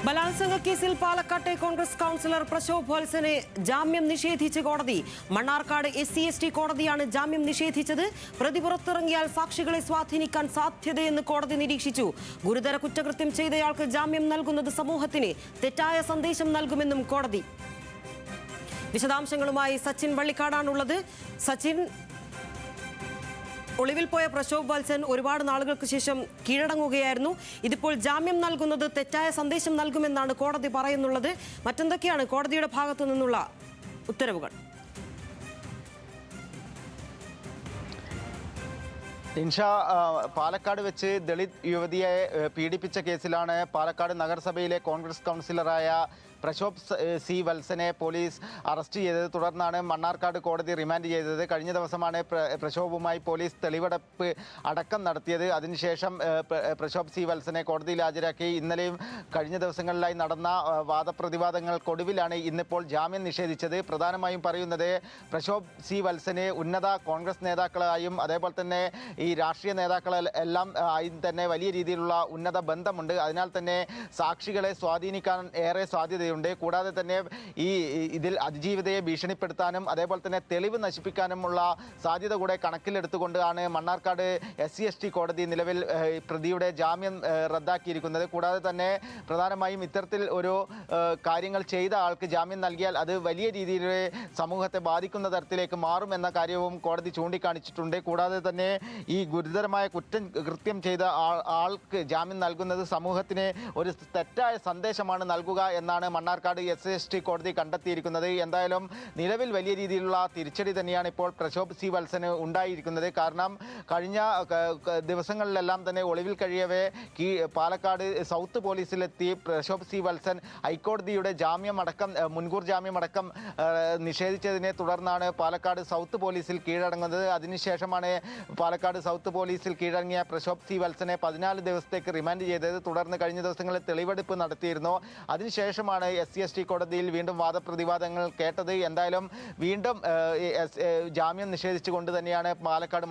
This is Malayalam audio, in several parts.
ബലാത്സംഗ കേസിൽ പാലക്കാട്ടെ കോൺഗ്രസ് കൗൺസിലർ പ്രശോഭ് വത്സനെ ജാമ്യം നിഷേധിച്ച് കോടതി. മണ്ണാർക്കാട് SC/ST കോടതിയാണ് ജാമ്യം നിഷേധിച്ചത്. പ്രതി പുറത്തിറങ്ങിയാൽ സാക്ഷികളെ സ്വാധീനിക്കാൻ സാധ്യതയെന്ന് കോടതി നിരീക്ഷിച്ചു. ഗുരുതര കുറ്റകൃത്യം ചെയ്തയാൾക്ക് ജാമ്യം നൽകുന്നത് സമൂഹത്തിന് തെറ്റായ സന്ദേശം നൽകുമെന്നും കോടതി. വിശദാംശങ്ങളുമായി സച്ചിൻ വള്ളിക്കാടാണുള്ളത്. സച്ചിൻ, ഒളിവിൽ പോയ പ്രശോഭ് വത്സൻ ഒരുപാട് നാളുകൾക്ക് ശേഷം കീഴടങ്ങുകയായിരുന്നു. ഇതിപ്പോൾ ജാമ്യം നൽകുന്നത് തെറ്റായ സന്ദേശം നൽകുമെന്നാണ് കോടതി പറയുന്നുള്ളത്. മറ്റെന്തൊക്കെയാണ് കോടതിയുടെ ഭാഗത്തു നിന്നുള്ള ഉത്തരവുകൾ? ഇൻഷ, പാലക്കാട് വെച്ച് ദളിത് യുവതിയെ പീഡിപ്പിച്ച കേസിലാണ് പാലക്കാട് നഗരസഭയിലെ കോൺഗ്രസ് കൗൺസിലറായ പ്രശോഭ് C. വത്സനെ പോലീസ് അറസ്റ്റ് ചെയ്തത്. തുടർന്നാണ് മണ്ണാർക്കാട് കോടതി റിമാൻഡ് ചെയ്തത്. കഴിഞ്ഞ ദിവസമാണ് പ്രശോഭുമായി പോലീസ് തെളിവെടുപ്പ് അടക്കം നടത്തിയത്. അതിനുശേഷം പ്രശോഭ് C. വത്സനെ കോടതിയിൽ ഹാജരാക്കി. ഇന്നലെയും കഴിഞ്ഞ ദിവസങ്ങളിലായി നടന്ന വാദപ്രതിവാദങ്ങൾക്കൊടുവിലാണ് ഇന്നിപ്പോൾ ജാമ്യം നിഷേധിച്ചത്. പ്രധാനമായും പറയുന്നത് പ്രശോഭ് C. വത്സന് ഉന്നത കോൺഗ്രസ് നേതാക്കളായും അതേപോലെ തന്നെ ഈ രാഷ്ട്രീയ നേതാക്കളെല്ലാം ആയും തന്നെ വലിയ രീതിയിലുള്ള ഉന്നത ബന്ധമുണ്ട്. അതിനാൽ തന്നെ സാക്ഷികളെ സ്വാധീനിക്കാൻ ഏറെ സാധ്യതയുണ്ട്. കൂടാതെ തന്നെ ഇതിൽ അതിജീവിതയെ ഭീഷണിപ്പെടുത്താനും അതേപോലെ തന്നെ തെളിവ് നശിപ്പിക്കാനുമുള്ള സാധ്യത കൂടെ കണക്കിലെടുത്തുകൊണ്ടാണ് മണ്ണാർക്കാട് SC/ST കോടതി നിലവിൽ പ്രതിയുടെ ജാമ്യം റദ്ദാക്കിയിരിക്കുന്നത്. കൂടാതെ തന്നെ പ്രധാനമായും ഇത്തരത്തിൽ ഒരു കാര്യങ്ങൾ ചെയ്ത ആൾക്ക് ജാമ്യം നൽകിയാൽ അത് വലിയ രീതിയിൽ സമൂഹത്തെ ബാധിക്കുന്ന തരത്തിലേക്ക് മാറുമെന്ന കാര്യവും കോടതി ചൂണ്ടിക്കാണിച്ചിട്ടുണ്ട്. കൂടാതെ തന്നെ ഈ ഗുരുതരമായ കൃത്യം ചെയ്ത ആൾക്ക് ജാമ്യം നൽകുന്നത് സമൂഹത്തിന് ഒരു തെറ്റായ സന്ദേശമാണ് നൽകുക എന്നാണ് മണ്ണാർക്കാട് SC/ST കോടതി കണ്ടെത്തിയിരിക്കുന്നത്. എന്തായാലും നിലവിൽ വലിയ രീതിയിലുള്ള തിരിച്ചടി തന്നെയാണ് ഇപ്പോൾ പ്രശോഭ് C. വത്സന് ഉണ്ടായിരിക്കുന്നത്. കാരണം കഴിഞ്ഞ ദിവസങ്ങളിലെല്ലാം തന്നെ ഒളിവിൽ കഴിയവേ പാലക്കാട് സൗത്ത് പോലീസിലെത്തി പ്രശോഭ് C. വത്സൻ ഹൈക്കോടതിയുടെ മുൻകൂർ ജാമ്യമടക്കം നിഷേധിച്ചതിനെ തുടർന്നാണ് പാലക്കാട് സൗത്ത് പോലീസിൽ കീഴടങ്ങുന്നത്. അതിനുശേഷമാണ് പാലക്കാട് സൗത്ത് പോലീസിൽ കീഴടങ്ങിയ പ്രശോഭ് C. വത്സനെ 14 ദിവസത്തേക്ക് റിമാൻഡ് ചെയ്തത്. തുടർന്ന് കഴിഞ്ഞ ദിവസങ്ങളിൽ തെളിവെടുപ്പ് നടത്തിയിരുന്നു. അതിനുശേഷമാണ് SC/ST കോടതിയിൽ വീണ്ടും വാദപ്രതിവാദങ്ങൾ കേട്ടത്. എന്തായാലും വീണ്ടും ജാമ്യം നിഷേധിച്ചുകൊണ്ട് തന്നെയാണ്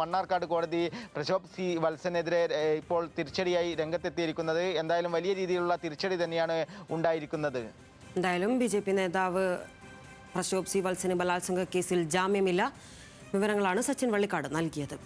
മണ്ണാർക്കാട് കോടതി പ്രശോഭ് C. വത്സനെതിരെ ഇപ്പോൾ തിരിച്ചടിയായി രംഗത്തെത്തിയിരിക്കുന്നത്. എന്തായാലും വലിയ രീതിയിലുള്ള തിരിച്ചടി തന്നെയാണ് ഉണ്ടായിരിക്കുന്നത്. എന്തായാലും BJP നേതാവ് പ്രശോഭ് C. വത്സന് ബലാത്സംഗ കേസിൽ ജാമ്യമില്ല. വിവരങ്ങളാണ് സച്ചിൻ വള്ളിക്കാട് നൽകിയത്.